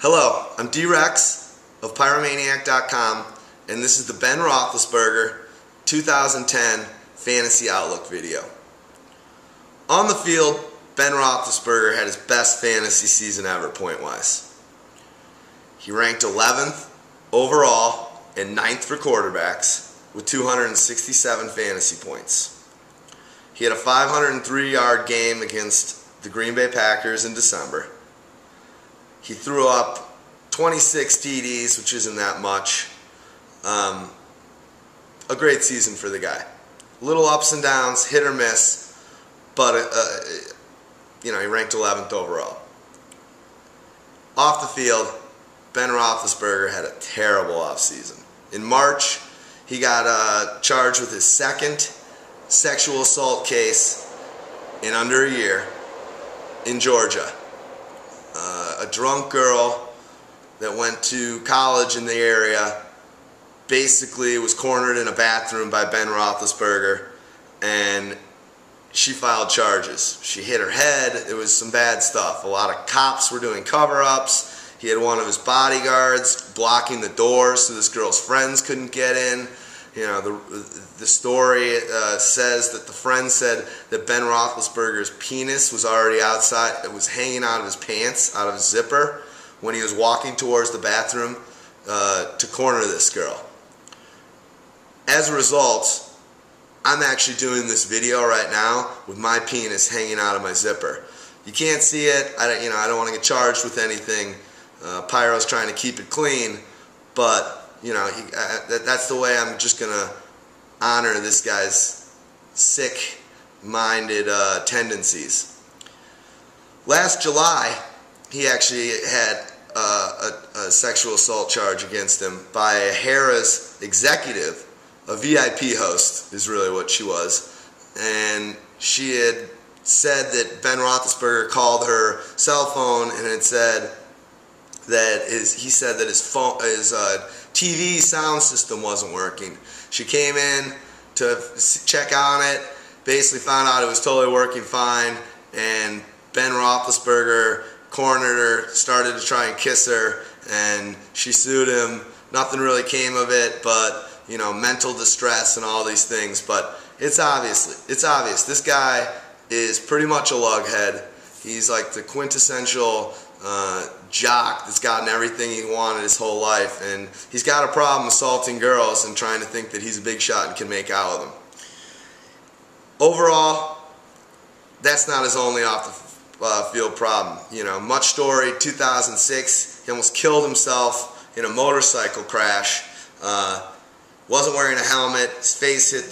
Hello, I'm D-Rex of Pyromaniac.com, and this is the Ben Roethlisberger 2010 Fantasy Outlook video. On the field, Ben Roethlisberger had his best fantasy season ever point-wise. He ranked 11th overall and 9th for quarterbacks with 267 fantasy points. He had a 503-yard game against the Green Bay Packers in December. He threw up 26 TDs, which isn't that much. A great season for the guy. Little ups and downs, hit or miss, but he ranked 11th overall. Off the field, Ben Roethlisberger had a terrible offseason. In March, he got charged with his second sexual assault case in under a year in Georgia. A drunk girl that went to college in the area basically was cornered in a bathroom by Ben Roethlisberger, and she filed charges. She hit her head. It was some bad stuff. A lot of cops were doing cover-ups. He had one of his bodyguards blocking the door so this girl's friends couldn't get in. You know, the story says that the friend said that Ben Roethlisberger's penis was already outside. It was hanging out of his pants, out of his zipper, when he was walking towards the bathroom to corner this girl. As a result, I'm actually doing this video right now with my penis hanging out of my zipper. You can't see it. I don't want to get charged with anything. Pyro's trying to keep it clean, but that's the way I'm just going to honor this guy's sick-minded tendencies. Last July, he actually had a sexual assault charge against him by a Harrah's executive, a VIP host is really what she was, and she had said that Ben Roethlisberger called her cell phone and had said that he said that his TV sound system wasn't working. She came in to check on it, basically found out it was totally working fine, and Ben Roethlisberger cornered her, started to try and kiss her, and she sued him. Nothing really came of it, but mental distress and all these things. But it's obvious. This guy is pretty much a lughead. He's like the quintessential jock that's gotten everything he wanted his whole life, and he's got a problem assaulting girls and trying to think that he's a big shot and can make out with them. Overall, that's not his only off the field problem. Much story, 2006, he almost killed himself in a motorcycle crash. Wasn't wearing a helmet. His face hit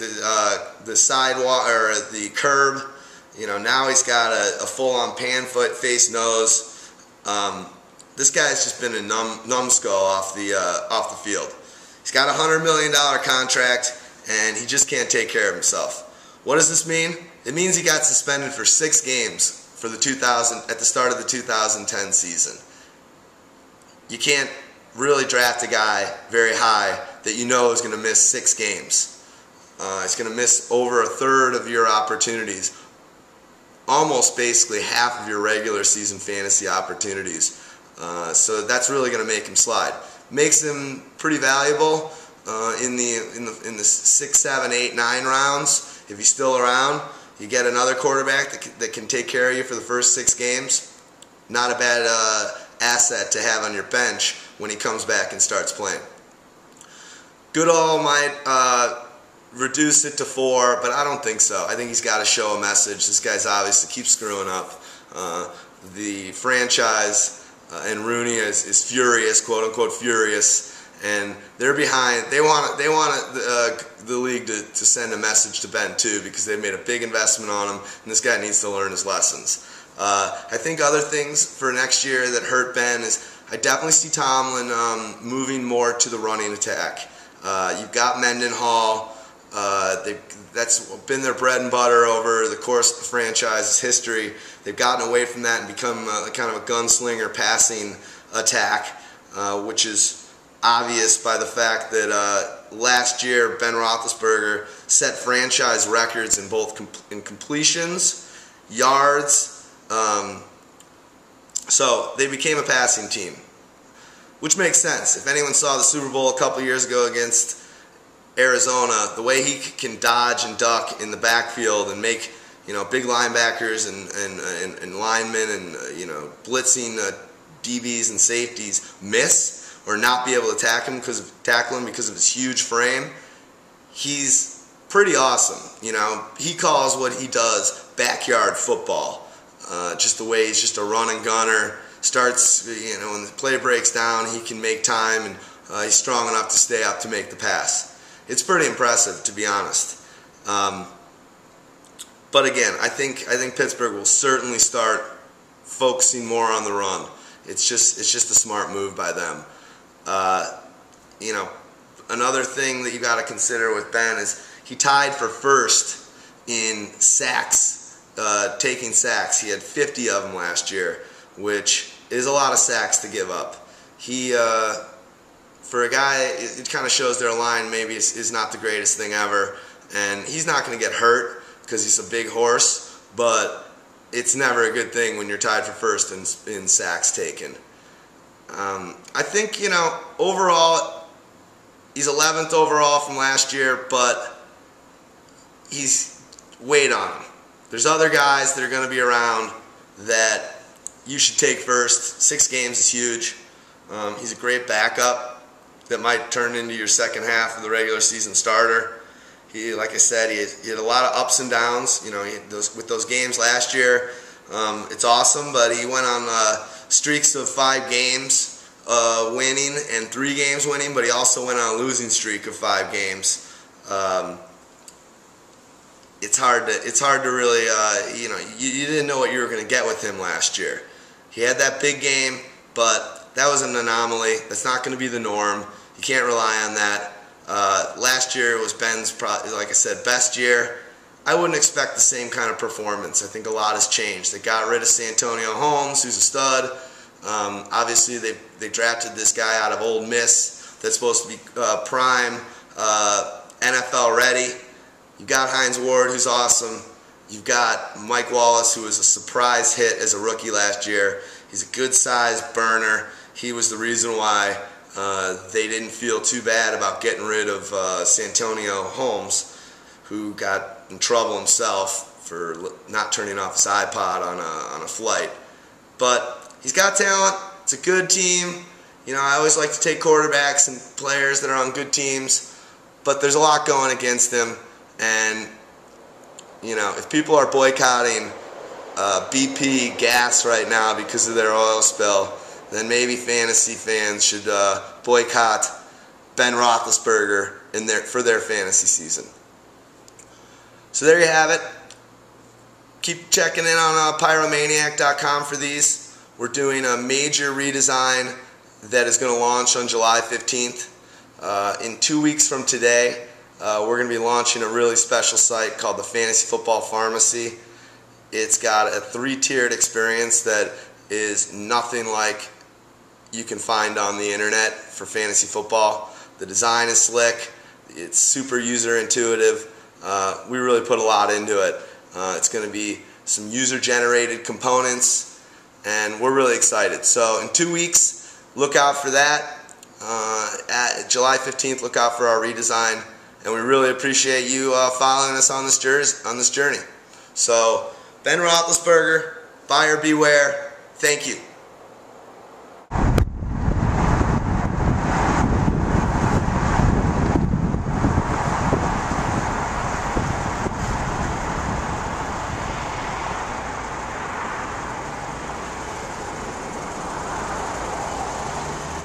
the sidewalk or the curb. Now he's got a full-on pan-foot face nose. This guy's just been a numbskull off the field. He's got a $100 million contract, and he just can't take care of himself. What does this mean? It means he got suspended for 6 games for at the start of the 2010 season. You can't really draft a guy very high that you know is going to miss 6 games. He's going to miss over a third of your opportunities. Almost basically half of your regular season fantasy opportunities. So that's really going to make him slide. Makes him pretty valuable in the 6, 7, 8, 9 rounds. If he's still around, you get another quarterback that can take care of you for the first 6 games. Not a bad asset to have on your bench when he comes back and starts playing. Goodall might reduce it to 4, but I don't think so. I think he's got to show a message. This guy's obviously keeps screwing up. The franchise and Rooney is furious, quote unquote furious, and they're behind. They want the league to send a message to Ben too, because they made a big investment on him, and this guy needs to learn his lessons. I think other things for next year that hurt Ben is I definitely see Tomlin moving more to the running attack. You've got Mendenhall. That's been their bread and butter over the course of the franchise's history. They've gotten away from that and become kind of a gunslinger passing attack, which is obvious by the fact that last year Ben Roethlisberger set franchise records in both completions, yards. So they became a passing team. which makes sense. If anyone saw the Super Bowl a couple years ago against Arizona, the way he can dodge and duck in the backfield and make, you know, big linebackers and linemen and, you know, blitzing DBs and safeties miss or not be able to tackle him because of his huge frame, he's pretty awesome. You know, he calls what he does backyard football. Just the way he's just a run and gunner. Starts, you know, when the play breaks down, he can make time, and he's strong enough to stay up to make the pass. It's pretty impressive, to be honest. But again, I think Pittsburgh will certainly start focusing more on the run. It's just a smart move by them. You know, another thing that you got to consider with Ben is he tied for first in sacks, taking sacks. He had 50 of them last year, which is a lot of sacks to give up. He, for a guy, it kind of shows their line maybe is not the greatest thing ever, and he's not going to get hurt because he's a big horse, but it's never a good thing when you're tied for first in sacks taken. I think, you know, overall, he's 11th overall from last year, but he's weight on him. There's other guys that are going to be around that you should take first. 6 games is huge. He's a great backup that might turn into your second half of the regular season starter. He, like I said, he had a lot of ups and downs. You know, with those games last year, it's awesome. But he went on streaks of 5 games winning and 3 games winning. But he also went on a losing streak of 5 games. It's hard to really, you know, you didn't know what you were going to get with him last year. He had that big game, but that was an anomaly. That's not going to be the norm. You can't rely on that. Last year was Ben's, like I said, best year. I wouldn't expect the same kind of performance. I think a lot has changed. They got rid of Santonio Holmes, who's a stud. Obviously, they drafted this guy out of Ole Miss that's supposed to be prime NFL ready. You've got Hines Ward, who's awesome. You've got Mike Wallace, who was a surprise hit as a rookie last year. He's a good-sized burner. He was the reason why they didn't feel too bad about getting rid of Santonio Holmes, who got in trouble himself for not turning off his iPod on a flight. But he's got talent. It's a good team. You know, I always like to take quarterbacks and players that are on good teams, but there's a lot going against him. And, you know, if people are boycotting BP gas right now because of their oil spill, then maybe fantasy fans should boycott Ben Roethlisberger for their fantasy season. So there you have it. Keep checking in on Pyromaniac.com for these. We're doing a major redesign that is going to launch on July 15th. In 2 weeks from today, we're going to be launching a really special site called the Fantasy Football Pharmacy. It's got a 3-tiered experience that is nothing like you can find on the internet for fantasy football. The design is slick. It's super user intuitive. We really put a lot into it. It's going to be some user-generated components, and we're really excited. So in 2 weeks, look out for that. At July 15th, look out for our redesign. And we really appreciate you following us on this journey. So, Ben Roethlisberger, buyer beware. Thank you.